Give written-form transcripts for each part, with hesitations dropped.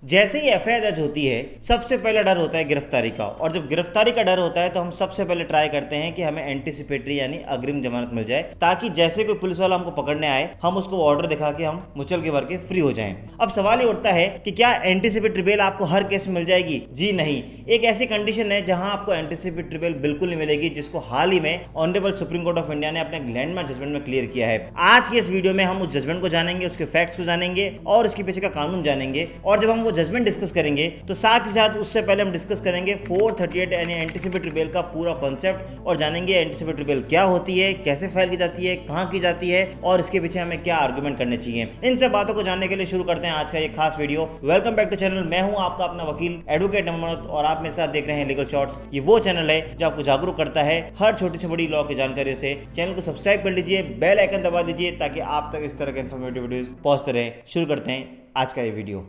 जैसे ही एफआईआर दर्ज होती है सबसे पहले डर होता है गिरफ्तारी का, और जब गिरफ्तारी का डर होता है तो हम सबसे पहले ट्राई करते हैं कि हमें एंटीसिपेटरी यानी अग्रिम जमानत मिल जाए, ताकि जैसे कोई पुलिस वाला हमको पकड़ने आए हम उसको ऑर्डर दिखा के हम मुचल के भर के फ्री हो जाएं। अब सवाल ये उठता है कि क्या एंटीसिपेटरी बेल आपको हर केस में मिल जाएगी? जी नहीं, एक ऐसी कंडीशन है जहां आपको एंटीसिपेटरी बेल बिल्कुल नहीं मिलेगी, जिसको हाल ही में honourable supreme court of India ने अपने लैंडमार्क जजमेंट में क्लियर किया है। आज के इस वीडियो में हम उस जजमेंट को जानेंगे, उसके फैक्ट्स को जानेंगे और इसके पीछे का कानून जानेंगे। और जब हम वो जजमेंट डिस्कस करेंगे तो साथ ही साथ उससे पहले हम डिस्कस करेंगे 438 यानी एंटीसिपेटरी बेल का पूरा कॉन्सेप्ट, और जानेंगे एंटीसिपेटरी बेल क्या होती है, कैसे फाइल की जाती है, कहां की जाती है और इसके पीछे हमें क्या आर्गुमेंट करने चाहिए। इन सब बातों को जानने के लिए शुरू करते हैं आज का ये खास video. Welcome back to channel, मैं हूं आपका अपना वकील एडवोकेट अमनोत और आप मेरे साथ देख रहे हैं लीगल शॉर्ट्स। ये वो चैनल है जो आपको जागरूक करता है हर छोटी से बड़ी लॉ की जानकारी से। चैनल को सब्सक्राइब कर लीजिए, बेल आइकन दबा दीजिए ताकि आप तक इस तरह के इंफॉर्मेटिव वीडियोस पहुंचते रहे। शुरू करते हैं आज का ये वीडियो।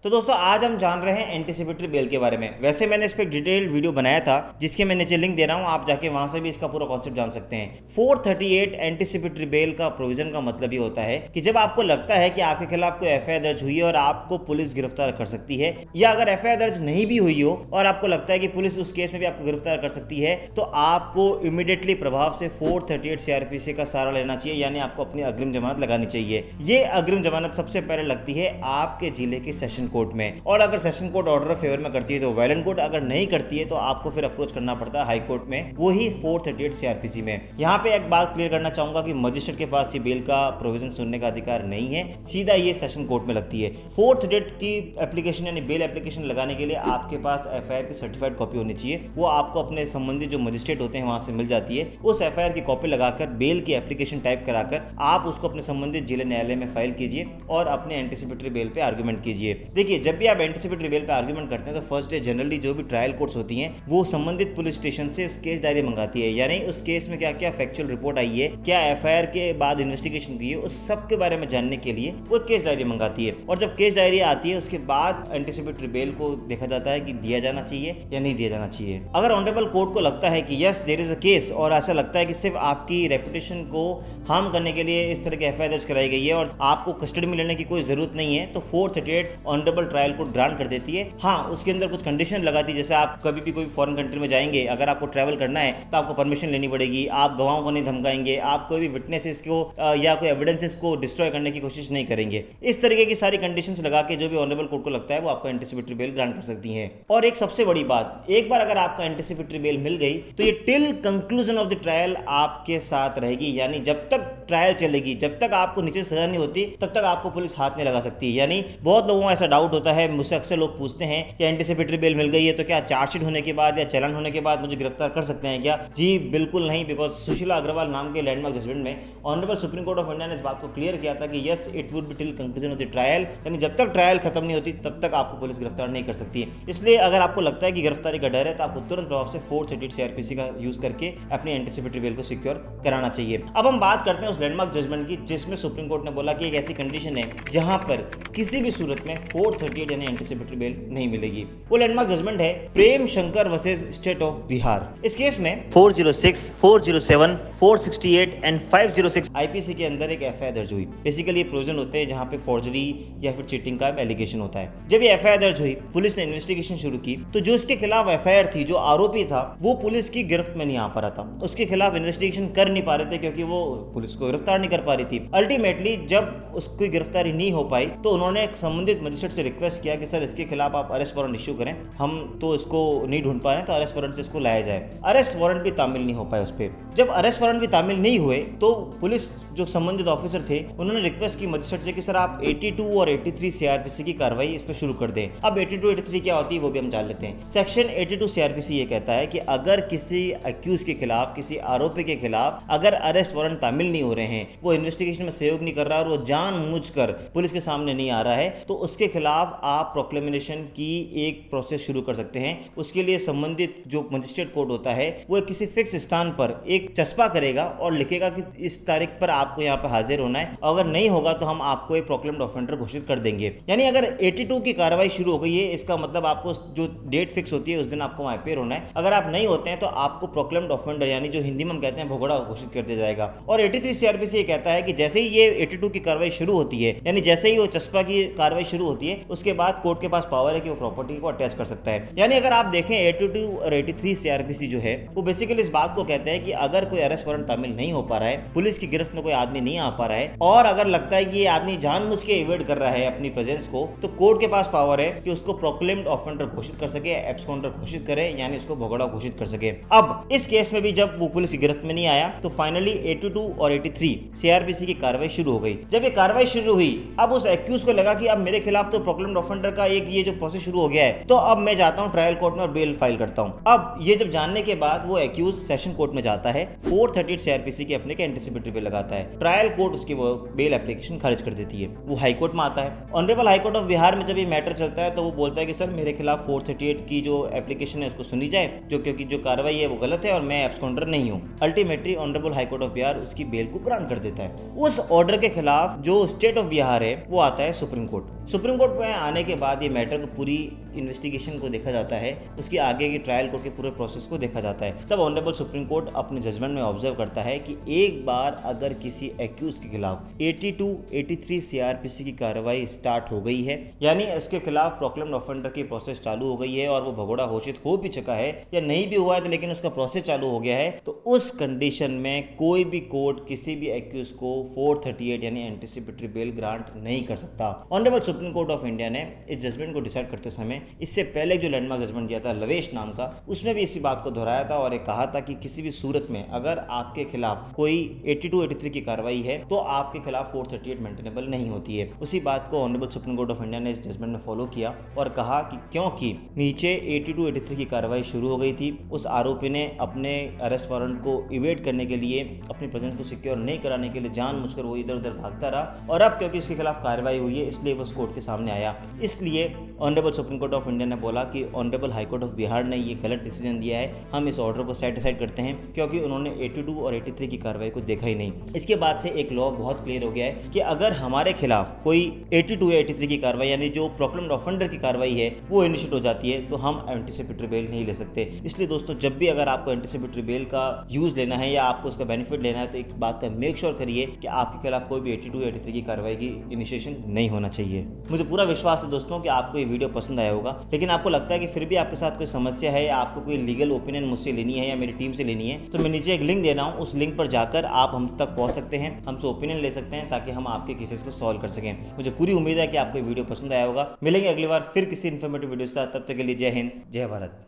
तो दोस्तों आज हम जान रहे हैं एंटीसिपेटरी बेल के बारे में। वैसे मैंने इस पर डिटेल्ड वीडियो बनाया था जिसके मैं नीचे लिंक दे रहा हूं, आप जाके वहां से भी इसका पूरा कॉन्सेप्ट जान सकते हैं। 438 एंटीसिपेटरी बेल का प्रोविजन का मतलब ये होता है कि जब आपको लगता है कि आपके खिलाफ कोई एफआईआर दर्ज हुई है और आपको पुलिस गिरफ्तार कर सकती है, या अगर एफआईआर दर्ज नहीं भी हुई हो और आपको लगता है कि पुलिस उस केस में भी आपको गिरफ्तार कर सकती है, तो आपको इमीडिएटली प्रभाव से 438 सीआरपीसी का सहारा लेना चाहिए, यानी आपको अपनी अग्रिम जमानत लगानी चाहिए। ये अग्रिम जमानत सबसे पहले लगती है आपके जिले के सेशन कोर्ट में, और अगर सेशन कोर्ट ऑर्डर फेवर में करती है तो वायलेंट कोर्ट, अगर नहीं करती है तो आपको फिर अप्रोच करना पड़ता है हाई कोर्ट में, वही 438 सीआरपीसी में। यहाँ पे एक बात क्लियर करना चाहूंगा कि मजिस्ट्रेट के पास ये बेल का प्रोविजन सुनने का अधिकार नहीं है, सीधा ये सेशन कोर्ट में लगती है। 438 की एप्लीकेशन यानी बेल एप्लीकेशन लगाने के लिए आपके पास एफआईआर की सर्टिफाइड कॉपी होनी चाहिए, वो आपको अपने संबंधित जो मजिस्ट्रेट होते हैं वहां से मिल जाती है। उस एफआईआर की कॉपी लगाकर बेल की एप्लीकेशन टाइप कराकर आप उसको अपने संबंधित जिले न्यायालय में फाइल कीजिए और अपने एंटीसिपेटरी बेल पे आर्गुमेंट कीजिए। देखिए, जब भी आप एंटीसिपेटरी बेल पे आर्गुमेंट करते हैं तो फर्स्ट डे जनरली जो भी ट्रायल कोर्ट्स होती हैं वो संबंधित पुलिस स्टेशन से उस केस डायरी मंगाती है, यानी उस केस में क्या क्या फैक्चुअल रिपोर्ट आई है, क्या एफआईआर के बाद इन्वेस्टिगेशन की है, उस सब के बारे में जानने के लिए वो केस डायरी मंगाती है। और जब केस डायरी आती है उसके बाद एंटीसिपेटरी बेल को देखा जाता है कि दिया जाना चाहिए या नहीं दिया जाना चाहिए। अगर ऑनरेबल कोर्ट को लगता है कि yes there is a case और ऐसा लगता है कि सिर्फ आपकी रेपुटेशन को हार्म करने के लिए इस तरह की एफआईआर दर्ज कराई गई है और आपको कस्टडी में लेने की कोई जरूरत नहीं है, तो 438 ऑनरेबल ट्रायल को ग्रांट कर देती है। हाँ, उसके अंदर कुछ कंडीशन लगाती है, जैसे आप कभी भी कोई फॉरेन कंट्री में जाएंगे, अगर आपको ट्रैवल करना है तो आपको परमिशन लेनी पड़ेगी, आप गवाहों को नहीं धमकाएंगे, आप कोई भी विटनेसेस को या कोई एविडेंसेस को डिस्ट्रॉय करने की कोशिश नहीं करेंगे। इस तरीके की सारी कंडीशंस लगा के जो भी ऑनरेबल कोर्ट को लगता है वो आपको एंटीसिपेटरी बेल ग्रांट कर सकती है। और एक सबसे बड़ी बात, एक बार अगर आपको एंटीसिपेटरी बेल मिल गई तो ये till conclusion of the trial आपके साथ रहेगी, यानी जब तक ट्रायल चलेगी, जब तक आपको नीचे सजा नहीं होती तब तक आपको पुलिस हाथ नहीं लगा सकती है। यानी बहुत लोगों को ऐसा डाउट होता है, मुझसे अक्सर लोग पूछते हैं कि एंटीसिपेटरी बेल मिल गई है तो क्या चार्जशीट होने के बाद या चालान होने के बाद मुझे गिरफ्तार कर सकते हैं क्या? जी बिल्कुल नहीं, बिकॉज सुशीला अग्रवाल नाम के लैंडमार्क जजमेंट में honourable supreme court of India ने इस बात को क्लियर किया था कि yes it would be till conclusion of the trial, यानी जब तक ट्रायल खत्म नहीं होती तब तक आपको पुलिस गिरफ्तार नहीं कर सकती। इसलिए अगर आपको लगता है कि गिरफ्तारी का डर है तो आपको तुरंत प्रभाव से 438 सीआरपीसी का यूज करके अपनी एंटीसिपेटरी बेल को सिक्योर कराना चाहिए। अब हम बात करते हैं उस लैंडमार्क जजमेंट की जिसमें सुप्रीम कोर्ट ने बोला कि एक ऐसी कंडीशन है जहां पर किसी भी सूरत में 438 यानी एंटीसिपेटरी बेल नहीं मिलेगी। वो लैंडमार्क जजमेंट है Prem Shankar versus state of Bihar. इस केस में 406, 407, 468 एंड 506 आईपीसी के अंदर एक एफआईआर दर्ज हुई। बेसिकली ये प्रोविजन होते हैं जहां पे फॉर्जरी या फिर चीटिंग का एलिगेशन होता है। जब ये एफआईआर दर्ज हुई, पुलिस ने इन्वेस्टिगेशन शुरू की, तो जो उसके खिलाफ एफआईआर थी, जो आरोपी था, वो पुलिस की गिरफ्त में नहीं आ पा रहा था, उसके खिलाफ इन्वेस्टिगेशन कर नहीं पा रहे थे क्योंकि वो पुलिस को गिरफ्तार नहीं कर पा रही थी। अल्टीमेटली जब उसकी गिरफ्तारी नहीं हो पाई तो उन्होंने एक संबंधित मजिस्ट्रेट से रिक्वेस्ट किया कि सर इसके खिलाफ आप अरेस्ट वारंट इश्यू करें, हम तो इसको नहीं ढूंढ पा रहे हैं तो अरेस्ट वारंट से इसको लाया जाए। अरेस्ट वारंट भी तामील नहीं हो पाए उस पर। जब अरेस्ट वारंट भी तामील नहीं हुए तो पुलिस जो संबंधित ऑफिसर थे उन्होंने रिक्वेस्ट की मजिस्ट्रेट से कि सर आप 82 और 83 सीआरपीसी की कार्रवाई इस पर शुरू कर दें। अब 82 83 क्या होती है वो भी हम जान लेते हैं। सेक्शन 82 सीआरपीसी ये कहता है कि अगर किसी अक्यूज के खिलाफ, किसी आरोपी के खिलाफ अगर अरेस्ट वारंट तामील नहीं हो हो रहे हैं, वो इन्वेस्टिगेशन में सहयोग नहीं कर रहा और वो जानबूझकर पुलिस के सामने नहीं आ रहा है, तो उसके खिलाफ आप प्रोक्लेमेशन की एक प्रोसेस शुरू कर सकते हैं। उसके लिए संबंधित जो मजिस्ट्रेट कोर्ट होता है वो किसी फिक्स स्थान पर एक चस्पा करेगा और लिखेगा कि इस तारीख पर आपको यहाँ पर हाजिर होना है, अगर नहीं होगा तो हम आपको एक प्रोक्लेम्ड ऑफेंडर घोषित कर देंगे। यानी अगर 82 की कार्रवाई शुरू हो गई है, इसका मतलब आपको जो डेट फिक्स होती है उस दिन आपको वहां अपेयर होना है। अगर आप नहीं होते हैं तो आपको प्रोक्लेम्ड ऑफेंडर यानी जो हिंदी में हम कहते हैं भगोड़ा घोषित कर दिया जाएगा। और 83 सीआरपीसी ये कहता है कि जैसे ही ये 82 की कार्रवाई शुरू होती है, यानी जैसे ही वो चस्पा की कार्रवाई शुरू होती है, उसके बाद कोर्ट के पास पावर है कि वो प्रॉपर्टी को अटैच कर सकता है। यानी अगर आप देखें 82 और 83 सीआरपीसी जो है वो बेसिकली इस बात को कहते हैं कि अगर कोई अरेस्ट वारंट तामील नहीं हो पा रहा है, पुलिस की गिरफ्त में कोई आदमी नहीं आ पा रहा है और अगर लगता है कि ये आदमी जानबूझ के इवेड कर रहा है अपनी प्रेजेंस को, तो कोर्ट के पास पावर है कि उसको प्रोक्लेम्ड ऑफेंडर घोषित कर सके, एब्सकॉन्डर घोषित करे, यानी उसको भगोड़ा घोषित कर सके। अब इस केस में भी जब वो पुलिस की गिरफ्त में नहीं आया तो फाइनली 82 और 83 सीआरपीसी की कार्रवाई शुरू हो गई। जब ये कार्रवाई शुरू हुई, अब उस एक्यूज को लगा कि अब मेरे खिलाफ तो प्रोक्लेम्ड ऑफेंडर का एक ये जो प्रोसेस शुरू हो गया है, तो अब मैं जाता हूं ट्रायल कोर्ट में और बेल फाइल करता हूं। अब ये जब जानने के बाद वो एक्यूज सेशन कोर्ट में जाता है, 438 सीआरपीसी के अपने के एंटीसिपेटरी पे लगाता है। ट्रायल कोर्ट उसकी वो बेल एप्लीकेशन खारिज कर देती है। वो हाई कोर्ट में आता है। Honourable high court of Bihar में जब ये मैटर चलता है तो वो बोलता है कि सर मेरे खिलाफ 438 की जो एप्लीकेशन है उसको सुनी जाए, जो क्योंकि जो कार्रवाई है वो गलत है और मैं एब्सकॉन्डर नहीं हूं। Ultimately honourable high court of Bihar उसकी बेल को ग्रांट कर देता है। उस ऑर्डर के खिलाफ जो स्टेट ऑफ बिहार है वो आता है सुप्रीम कोर्ट। सुप्रीम कोर्ट में आने के बाद ये मैटर को पूरी इन्वेस्टिगेशन को देखा जाता है, उसकी आगे की ट्रायल कोर्ट के पूरे प्रोसेस को देखा जाता है। तब ऑनरेबल सुप्रीम कोर्ट अपने जजमेंट में ऑब्जर्व करता है कि एक बार अगर किसी एक्यूज के खिलाफ 82, 83 सीआरपीसी की कार्रवाई स्टार्ट हो गई है, यानी उसके खिलाफ प्रोक्लेम्ड ऑफेंडर की प्रोसेस चालू हो गई है और वो भगोड़ा घोषित हो भी चुका है या नहीं भी हुआ है लेकिन उसका प्रोसेस चालू हो गया है, तो उस कंडीशन में कोई भी कोर्ट किसी भी एक्यूज को 438 यानी एंटीसिपेटरी बेल ग्रांट नहीं कर सकता। Honourable supreme court of India ने इस जजमेंट को डिसाइड करते समय इससे पहले जो लैंडमार्क जजमेंट दिया था लवेश नाम का, उसमें भी इसी बात को दोहराया था और एक कहा था कि किसी भी सूरत में अगर आपके खिलाफ कोई 82, 83 की कार्रवाई है तो आपके खिलाफ 438 मेंटेनेबल नहीं होती है। उसी बात को honourable supreme court of India ने इस जजमेंट में फॉलो किया और कहा कि क्योंकि नीचे 82, 83 की कार्रवाई शुरू हो गई थी, उस आरोपी ने अपने अरेस्ट वारंट को इवेड करने के लिए, अपनी प्रेजेंस को सिक्योर नहीं कराने के लिए जानबूझकर वो इधर उधर भागता रहा और अब क्योंकि उसके खिलाफ कार्रवाई हुई है इसलिए वो कोर्ट के सामने आया। इसलिए honourable supreme court of India ने बोला कि honourable high court of Bihar ने ये गलत डिसीजन दिया है, हम इस ऑर्डर को सेट असाइड करते हैं क्योंकि उन्होंने 82 और 83 की कार्रवाई को देखा ही नहीं। इसके बाद से एक लॉ बहुत क्लियर हो गया है कि अगर हमारे खिलाफ कोई 82 या 83 की कार्रवाई यानी जो प्रोक्लेम्ड ऑफेंडर की कार्रवाई है वो इनिशिएट हो जाती है तो हम एंटीसिपेटरी बेल नहीं ले सकते। इसलिए दोस्तों जब भी अगर आपको एंटीसिपेटरी बेल का यूज लेना है या आपको उसका बेनिफिट लेना है तो एक बात का मेक श्योर करिए कि आपके खिलाफ कोई भी 82 या 83 की कार्रवाई की इनिशिएशन नहीं होना चाहिए। मुझे पूरा विश्वास है दोस्तों कि आपको ये वीडियो पसंद आया होगा, लेकिन आपको लगता है कि फिर भी आपके साथ कोई समस्या है या आपको कोई लीगल ओपिनियन मुझसे लेनी है या मेरी टीम से लेनी है तो मैं नीचे एक लिंक दे रहा हूँ, उस लिंक पर जाकर आप हम तक पहुंच सकते हैं, हमसे ओपिनियन ले सकते हैं ताकि हम आपके केसेस को सॉल्व कर सकें। मुझे पूरी उम्मीद है कि आपको ये वीडियो पसंद आया होगा। मिलेंगे अगली बार फिर किसी इन्फॉर्मेटिव वीडियो के साथ, तब तक के लिए जय हिंद, जय भारत।